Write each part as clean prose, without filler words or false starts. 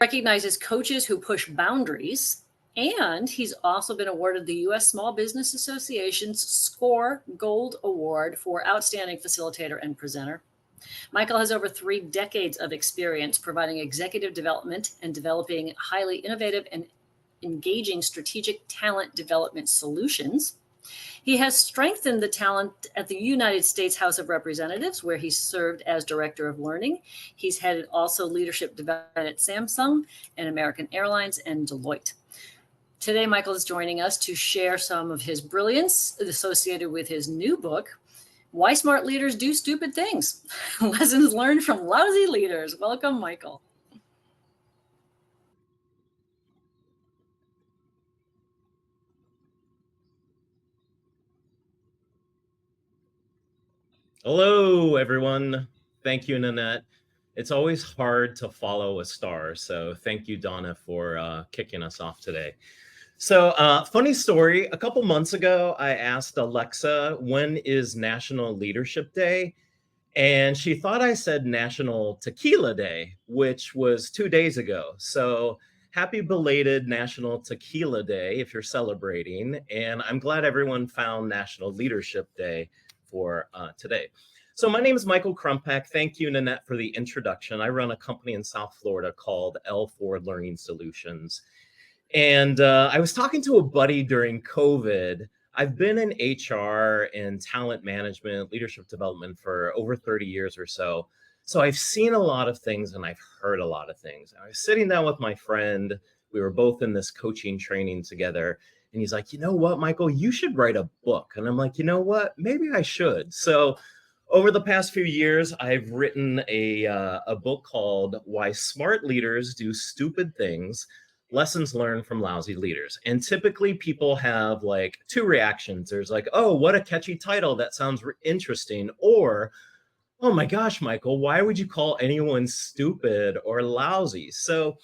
recognizes coaches who push boundaries, and he's also been awarded the U.S. Small Business Association's SCORE Gold Award for Outstanding Facilitator and Presenter. Michael has over 3 decades of experience providing executive development and developing highly innovative and engaging strategic talent development solutions. He has strengthened the talent at the United States House of Representatives, where he served as Director of Learning. He's headed also leadership development at Samsung and American Airlines and Deloitte. Today, Michael is joining us to share some of his brilliance associated with his new book, Why Smart Leaders Do Stupid Things, Lessons Learned from Lousy Leaders. Welcome, Michael. Hello, everyone. Thank you, Nanette. It's always hard to follow a star, so thank you, Donna, for kicking us off today. So, funny story, a couple months ago, I asked Alexa, when is National Leadership Day? And she thought I said National Tequila Day, which was 2 days ago. So, happy belated National Tequila Day if you're celebrating. And I'm glad everyone found National Leadership Day for today. So my name is Michael Krumpak. Thank you, Nanette, for the introduction. I run a company in South Florida called L4 Learning Solutions. And I was talking to a buddy during COVID. I've been in HR and talent management, leadership development for over 30 years or so. So I've seen a lot of things and I've heard a lot of things. I was sitting down with my friend. We were both in this coaching training together. And he's like, you know what, Michael, you should write a book. And I'm like, you know what, maybe I should. So over the past few years, I've written a book called Why Smart Leaders Do Stupid Things, Lessons Learned from Lousy Leaders. And typically people have like 2 reactions. There's like, oh, what a catchy title. That sounds interesting. Or, oh my gosh, Michael, why would you call anyone stupid or lousy? So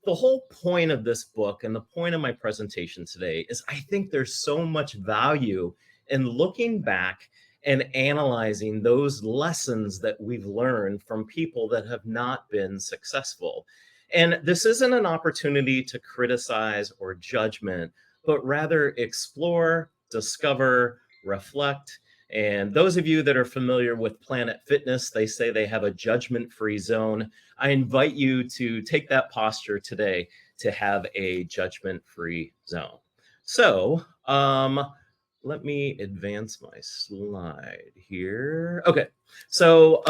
the whole point of this book and the point of my presentation today is I think there's so much value in looking back and analyzing those lessons that we've learned from people that have not been successful. And this isn't an opportunity to criticize or judgment, but rather explore, discover, reflect. And those of you that are familiar with Planet Fitness, they say they have a judgment-free zone. I invite you to take that posture today to have a judgment-free zone. So let me advance my slide here. Okay, so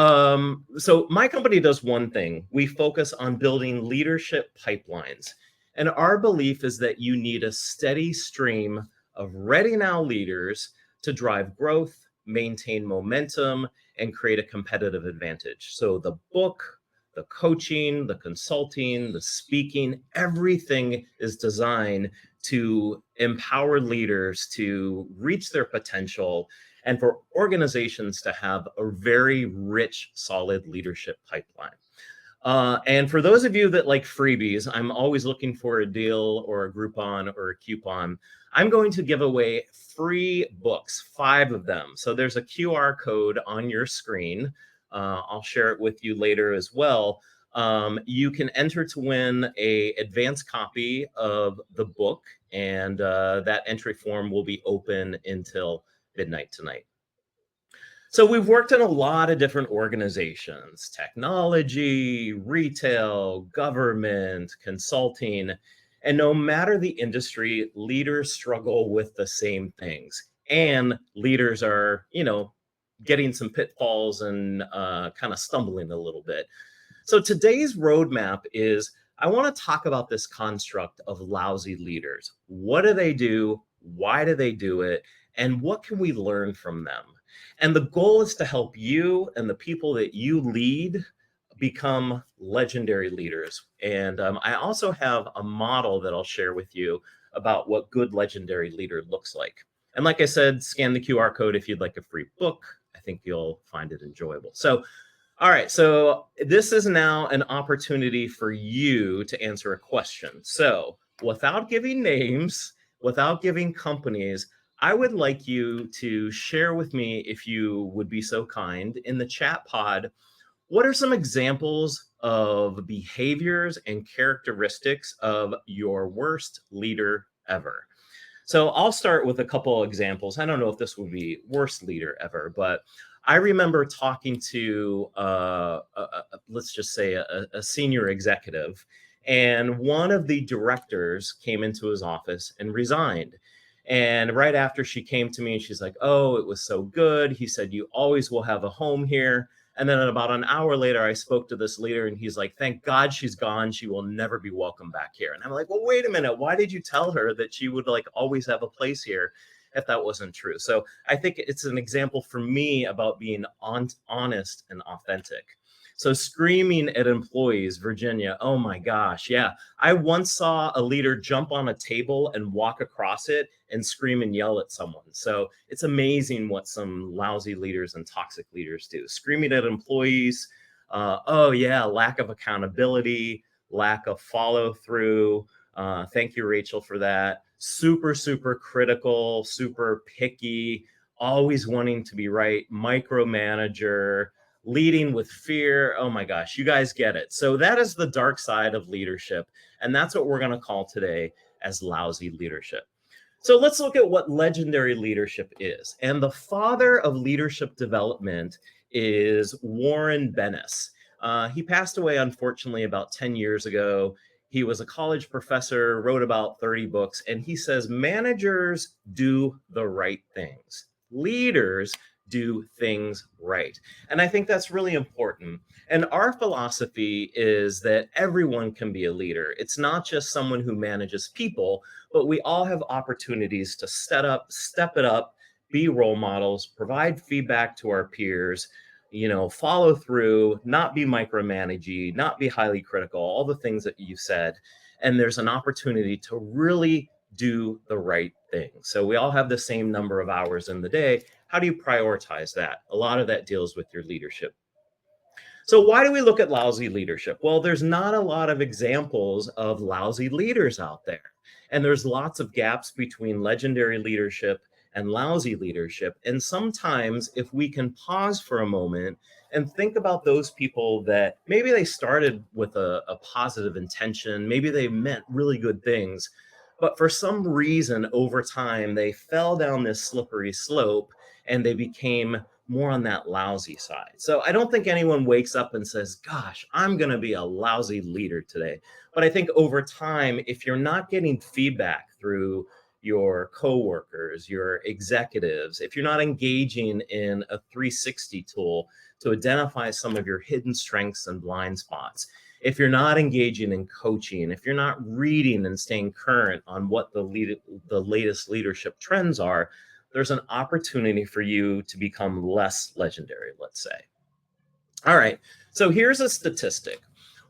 my company does one thing. We focus on building leadership pipelines. And our belief is that you need a steady stream of ready now leaders to drive growth, maintain momentum, and create a competitive advantage. So the book, the coaching, the consulting, the speaking, everything is designed to empower leaders to reach their potential and for organizations to have a very rich, solid leadership pipeline. And for those of you that like freebies, I'm always looking for a deal or a Groupon or a coupon. I'm going to give away free books, 5 of them. So there's a QR code on your screen. I'll share it with you later as well. You can enter to win an advanced copy of the book, and that entry form will be open until midnight tonight. So we've worked in a lot of different organizations, technology, retail, government, consulting, and no matter the industry, leaders struggle with the same things. And leaders are, getting some pitfalls and kind of stumbling a little bit. So today's roadmap is I want to talk about this construct of lousy leaders. What do they do? Why do they do it? And what can we learn from them? And the goal is to help you and the people that you lead become legendary leaders. And I also have a model that I'll share with you about what good legendary leader looks like. And like I said, scan the QR code if you'd like a free book. I think you'll find it enjoyable. So, all right, so this is now an opportunity for you to answer a question. So without giving names, without giving companies, I would like you to share with me, if you would be so kind, in the chat pod, what are some examples of behaviors and characteristics of your worst leader ever. So I'll start with a couple examples. I don't know if this would be worst leader ever, but I remember talking to, let's just say, a senior executive, and one of the directors came into his office and resigned. And right after she came to me and she's like, "Oh, it was so good. He said, you always will have a home here." And then about an hour later, I spoke to this leader and he's like, "Thank God she's gone. She will never be welcome back here." And I'm like, "Well, wait a minute. Why did you tell her that she would like always have a place here if that wasn't true?" So I think it's an example for me about being honest and authentic. So screaming at employees, Virginia, oh my gosh. Yeah. I once saw a leader jump on a table and walk across it and scream and yell at someone. So it's amazing what some lousy leaders and toxic leaders do. Screaming at employees, oh yeah, lack of accountability, lack of follow through. Thank you, Rachel, for that. Super, super critical, super picky, always wanting to be right, micromanager, leading with fear. Oh my gosh, you guys get it. So that is the dark side of leadership. And that's what we're going to call today as lousy leadership. So let's look at what legendary leadership is. And the father of leadership development is Warren Bennis. He passed away, unfortunately, about 10 years ago. He was a college professor, wrote about 30 books, and he says managers do the right things. Leaders do things right. And I think that's really important. And our philosophy is that everyone can be a leader. It's not just someone who manages people, but we all have opportunities to step it up, be role models, provide feedback to our peers, follow through, not be micromanaging, not be highly critical, all the things that you said. And there's an opportunity to really do the right thing. So we all have the same number of hours in the day. How do you prioritize that? A lot of that deals with your leadership. So why do we look at lousy leadership? Well, there's not a lot of examples of lousy leaders out there. And there's lots of gaps between legendary leadership and lousy leadership. And sometimes if we can pause for a moment and think about those people that maybe they started with a positive intention, maybe they meant really good things, but for some reason over time, they fell down this slippery slope and they became more on that lousy side. So I don't think anyone wakes up and says, "Gosh, I'm going to be a lousy leader today." But I think over time, if you're not getting feedback through your coworkers, your executives, if you're not engaging in a 360 tool to identify some of your hidden strengths and blind spots, if you're not engaging in coaching, if you're not reading and staying current on what the latest leadership trends are, there's an opportunity for you to become less legendary, let's say. All right, so here's a statistic.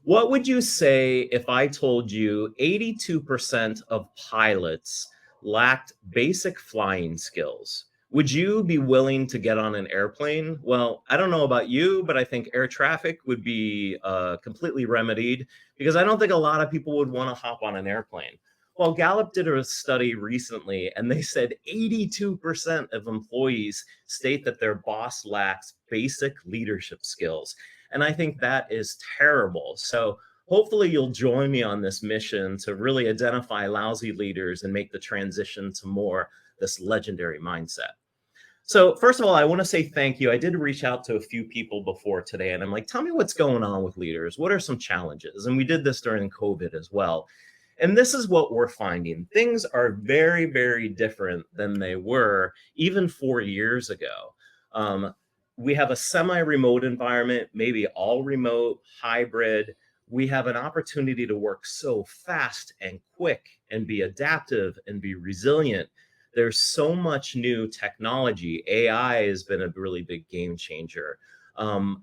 What would you say if I told you 82% of pilots lacked basic flying skills? Would you be willing to get on an airplane? Well, I don't know about you, but I think air traffic would be completely remedied because I don't think a lot of people would want to hop on an airplane. Well, Gallup did a study recently, and they said 82% of employees state that their boss lacks basic leadership skills. And I think that is terrible. So hopefully you'll join me on this mission to really identify lousy leaders and make the transition to more this legendary mindset. So first of all, I want to say thank you. I did reach out to a few people before today, and I'm like, tell me what's going on with leaders. What are some challenges? And we did this during COVID as well. And this is what we're finding. Things are very, very different than they were even 4 years ago. We have a semi-remote environment, maybe all remote, hybrid. We have an opportunity to work so fast and quick and be adaptive and be resilient. There's so much new technology. AI has been a really big game changer.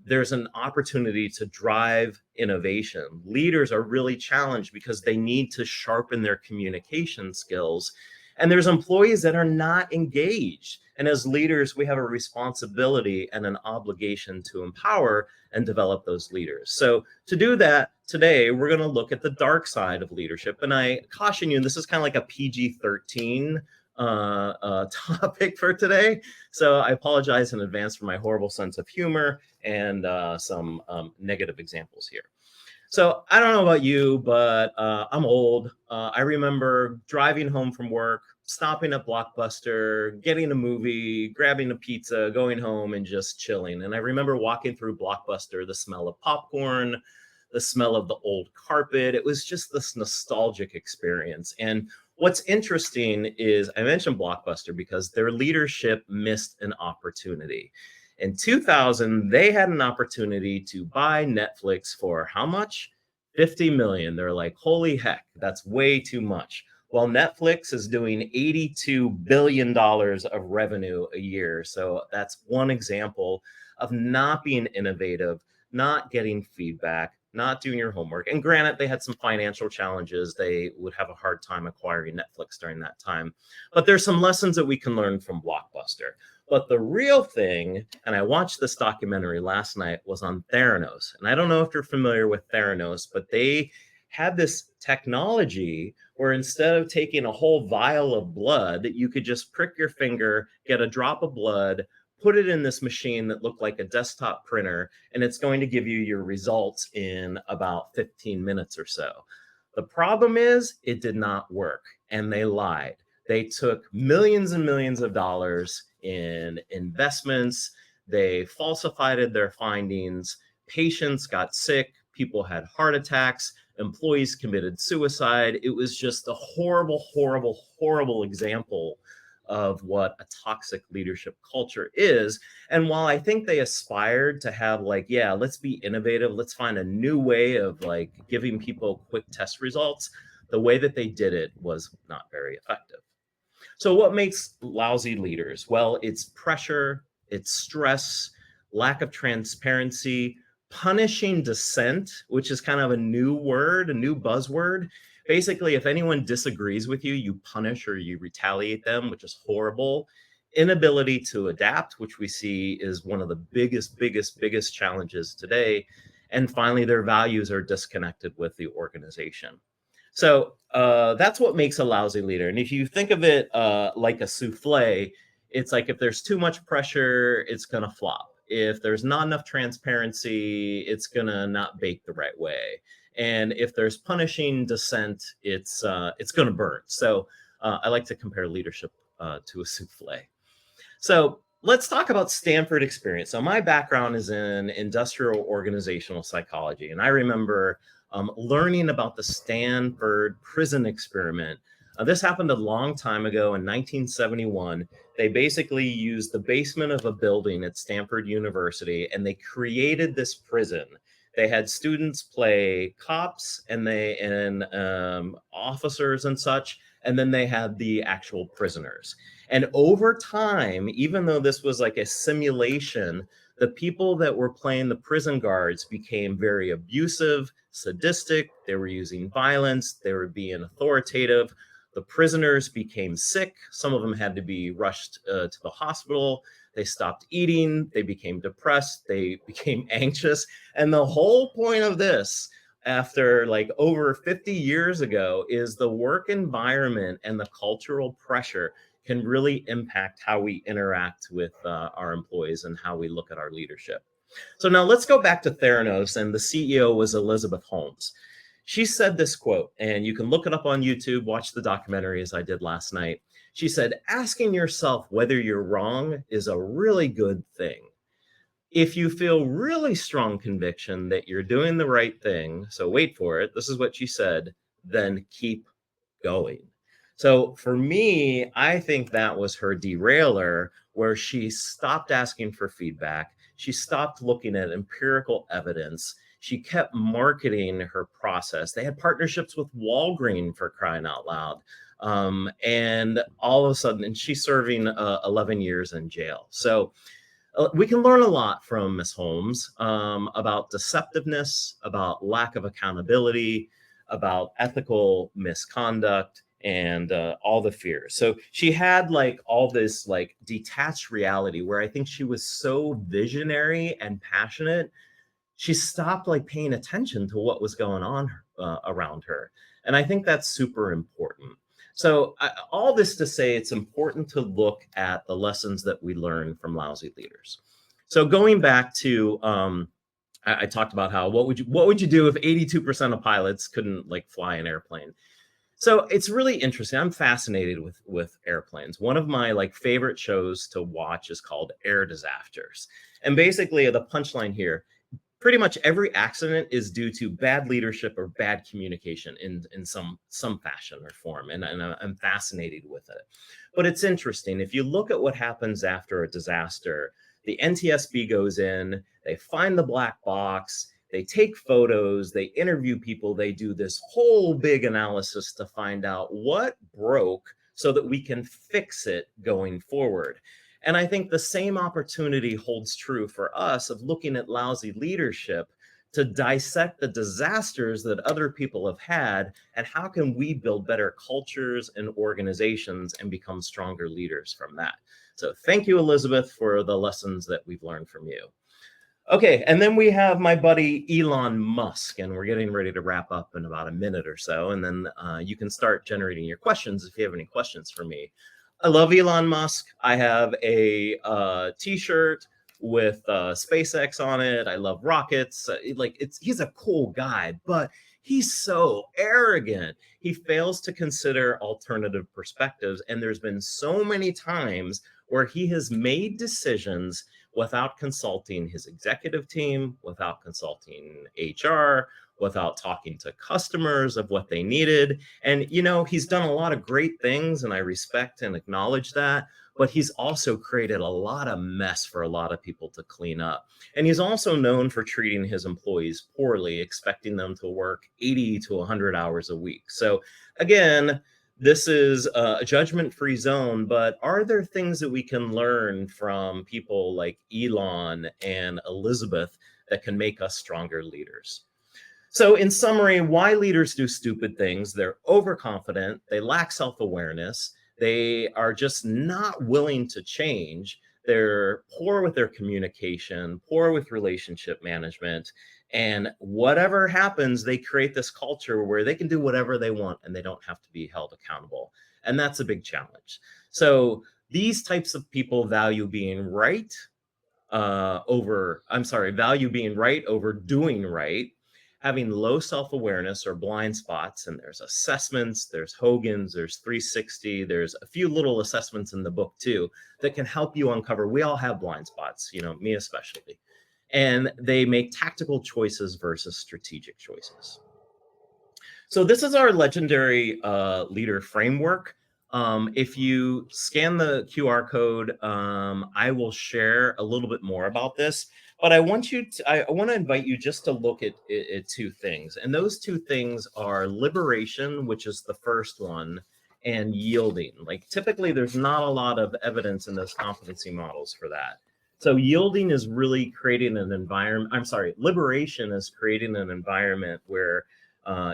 There's an opportunity to drive innovation. Leaders are really challenged because they need to sharpen their communication skills. And there's employees that are not engaged. And as leaders, we have a responsibility and an obligation to empower and develop those leaders. So to do that today, we're going to look at the dark side of leadership. And I caution you, this is kind of like a PG-13 topic for today. So I apologize in advance for my horrible sense of humor and some negative examples here. So I don't know about you, but I'm old. I remember driving home from work, stopping at Blockbuster, getting a movie, grabbing a pizza, going home, and just chilling. And I remember walking through Blockbuster, the smell of popcorn, the smell of the old carpet. It was just this nostalgic experience. And what's interesting is I mentioned Blockbuster because their leadership missed an opportunity. In 2000, they had an opportunity to buy Netflix for how much? 50 million. They're like, holy heck, that's way too much. Well, Netflix is doing $82 billion of revenue a year. So that's one example of not being innovative, not getting feedback, not doing your homework. And granted, they had some financial challenges. They would have a hard time acquiring Netflix during that time. But there's some lessons that we can learn from Blockbuster. But the real thing, and I watched this documentary last night, was on Theranos. And I don't know if you're familiar with Theranos, but they had this technology where instead of taking a whole vial of blood, you could just prick your finger, get a drop of blood, put it in this machine that looked like a desktop printer, and it's going to give you your results in about 15 minutes or so. The problem is it did not work, and they lied. They took millions and millions of dollars in investments. They falsified their findings. Patients got sick. People had heart attacks. Employees committed suicide. It was just a horrible, horrible, horrible example of what a toxic leadership culture is. And while I think they aspired to have like, yeah, let's be innovative, let's find a new way of like giving people quick test results, the way that they did it was not very effective. So, what makes lousy leaders? Well, it's pressure, it's stress, lack of transparency, punishing dissent, which is kind of a new word, a new buzzword. Basically, if anyone disagrees with you, you punish or you retaliate them, which is horrible. Inability to adapt, which we see is one of the biggest challenges today. And finally, their values are disconnected with the organization. So that's what makes a lousy leader. And if you think of it like a souffle, it's like if there's too much pressure, it's going to flop. If there's not enough transparency, it's going to not bake the right way. And if there's punishing dissent, it's going to burn. So I like to compare leadership to a souffle. So let's talk about Stanford experience. So my background is in industrial organizational psychology, and I remember learning about the Stanford prison experiment. This happened a long time ago in 1971. They basically used the basement of a building at Stanford University, and they created this prison. They had students play cops and officers and such, and then they had the actual prisoners. And over time, even though this was like a simulation, the people that were playing the prison guards became very abusive, sadistic. They were using violence. They were being authoritative. The prisoners became sick. Some of them had to be rushed to the hospital. They stopped eating. They became depressed. They became anxious. And the whole point of this, after like over 50 years ago, is the work environment and the cultural pressure can really impact how we interact with our employees and how we look at our leadership. So now let's go back to Theranos, and the CEO was Elizabeth Holmes. She said this quote, and you can look it up on YouTube, watch the documentary as I did last night. She said, asking yourself whether you're wrong is a really good thing. If you feel really strong conviction that you're doing the right thing, so wait for it, this is what she said, then keep going. So for me, I think that was her derailer, where she stopped asking for feedback. She stopped looking at empirical evidence. She kept marketing her process. They had partnerships with Walgreens, for crying out loud. And all of a sudden, and she's serving 11 years in jail. So we can learn a lot from Ms. Holmes about deceptiveness, about lack of accountability, about ethical misconduct, and all the fears. So she had like all this like detached reality where I think she was so visionary and passionate, she stopped like paying attention to what was going on around her. And I think that's super important. So all this to say, it's important to look at the lessons that we learn from lousy leaders. So going back to I talked about how what would you do if 82% of pilots couldn't like fly an airplane? So it's really interesting. I'm fascinated with airplanes. One of my like favorite shows to watch is called Air Disasters. And basically the punchline here, pretty much every accident is due to bad leadership or bad communication in some fashion or form. And I'm fascinated with it. But it's interesting. If you look at what happens after a disaster, the NTSB goes in, they find the black box, they take photos, they interview people, they do this whole big analysis to find out what broke so that we can fix it going forward. And I think the same opportunity holds true for us of looking at lousy leadership to dissect the disasters that other people have had and how can we build better cultures and organizations and become stronger leaders from that. So thank you, Elizabeth, for the lessons that we've learned from you. Okay, and then we have my buddy Elon Musk, and we're getting ready to wrap up in about a minute or so, and then you can start generating your questions if you have any questions for me. I love Elon Musk. I have a T-shirt with SpaceX on it. I love rockets. He's a cool guy, but he's so arrogant. He fails to consider alternative perspectives, and there's been so many times where he has made decisions without consulting his executive team, without consulting HR, without talking to customers of what they needed. And, you know, he's done a lot of great things, and I respect and acknowledge that. But he's also created a lot of mess for a lot of people to clean up. And he's also known for treating his employees poorly, expecting them to work 80 to 100 hours a week. So, again, this is a judgment-free zone, but are there things that we can learn from people like Elon and Elizabeth that can make us stronger leaders? So in summary, why leaders do stupid things: they're overconfident, they lack self-awareness, they are just not willing to change, they're poor with their communication, poor with relationship management, and whatever happens, they create this culture where they can do whatever they want and they don't have to be held accountable. And that's a big challenge. So these types of people value being right value being right over doing right, having low self-awareness or blind spots. And there's assessments, there's Hogan's, there's 360, there's a few little assessments in the book too that can help you uncover. We all have blind spots, you know, me especially. And they make tactical choices versus strategic choices. So this is our legendary leader framework. If you scan the QR code, I will share a little bit more about this. But I want to invite you just to look at two things. And those two things are liberation, which is the first one, and yielding. Like typically there's not a lot of evidence in those competency models for that. So yielding is really creating an environment. Liberation is creating an environment where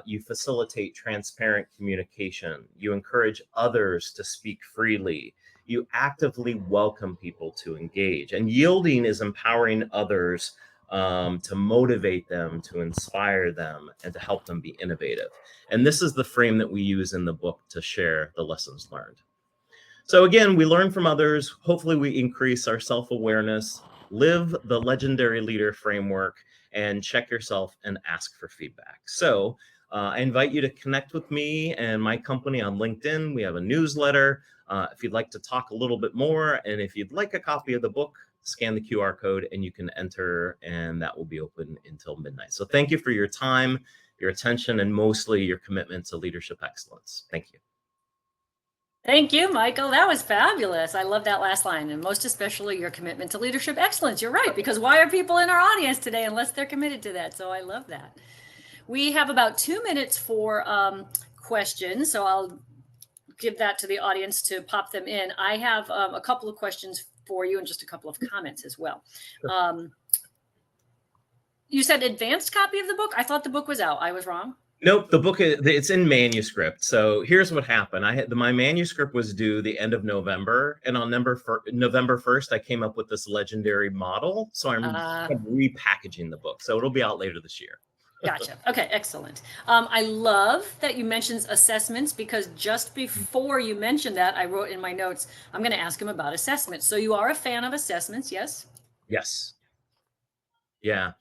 you facilitate transparent communication. You encourage others to speak freely. You actively welcome people to engage. And yielding is empowering others to motivate them, to inspire them, and to help them be innovative. And this is the frame that we use in the book to share the lessons learned. So again, we learn from others. Hopefully we increase our self-awareness, live the legendary leader framework, and check yourself and ask for feedback. So I invite you to connect with me and my company on LinkedIn. We have a newsletter. If you'd like to talk a little bit more, and if you'd like a copy of the book, scan the QR code and you can enter, and that will be open until midnight. So thank you for your time, your attention, and mostly your commitment to leadership excellence. Thank you. Thank you, Michael. That was fabulous. I love that last line, and most especially your commitment to leadership excellence. You're right, because why are people in our audience today unless they're committed to that? So I love that. We have about 2 minutes for questions, so I'll give that to the audience to pop them in. I have a couple of questions for you and just a couple of comments as well. Sure. You said advanced copy of the book? I thought the book was out. I was wrong. Nope, the book it's in manuscript. So here's what happened. My manuscript was due the end of November, and on November 1st, I came up with this legendary model. So I'm repackaging the book. So it'll be out later this year. Gotcha. Okay, excellent. I love that you mentioned assessments, because just before you mentioned that, I wrote in my notes, I'm going to ask him about assessments. So you are a fan of assessments, yes? Yes. Yeah.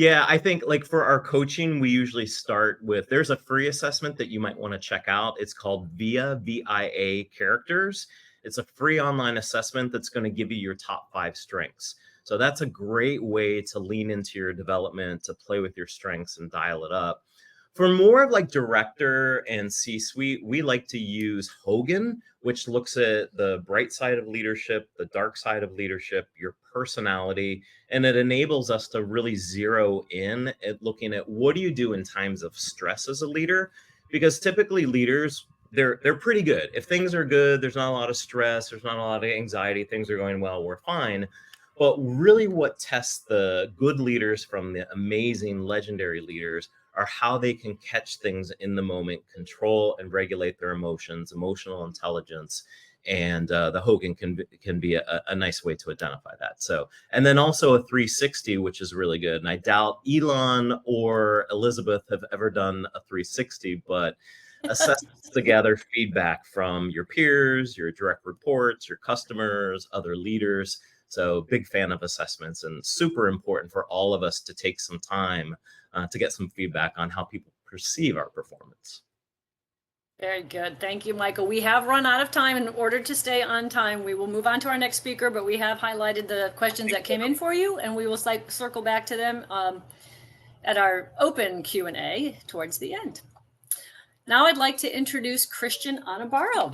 Yeah, I think like for our coaching, we usually start with there's a free assessment that you might want to check out. It's called VIA Characters. It's a free online assessment that's going to give you your top 5 strengths. So that's a great way to lean into your development, to play with your strengths and dial it up. For more of like director and C-suite, we like to use Hogan, which looks at the bright side of leadership, the dark side of leadership, your personality, and it enables us to really zero in at looking at what do you do in times of stress as a leader, because typically leaders they're pretty good. If things are good, there's not a lot of stress, there's not a lot of anxiety, things are going well, we're fine. But really what tests the good leaders from the amazing legendary leaders are how they can catch things in the moment, control and regulate their emotions, emotional intelligence. And the Hogan can be a nice way to identify that. So, and then also a 360, which is really good. And I doubt Elon or Elizabeth have ever done a 360, but assessments to gather feedback from your peers, your direct reports, your customers, other leaders. So, big fan of assessments and super important for all of us to take some time to get some feedback on how people perceive our performance. Very good. Thank you, Michael. We have run out of time. In order to stay on time, we will move on to our next speaker, but we have highlighted the questions that came in for you, and we will circle back to them at our open Q&A towards the end. Now I'd like to introduce Christian Anabaro.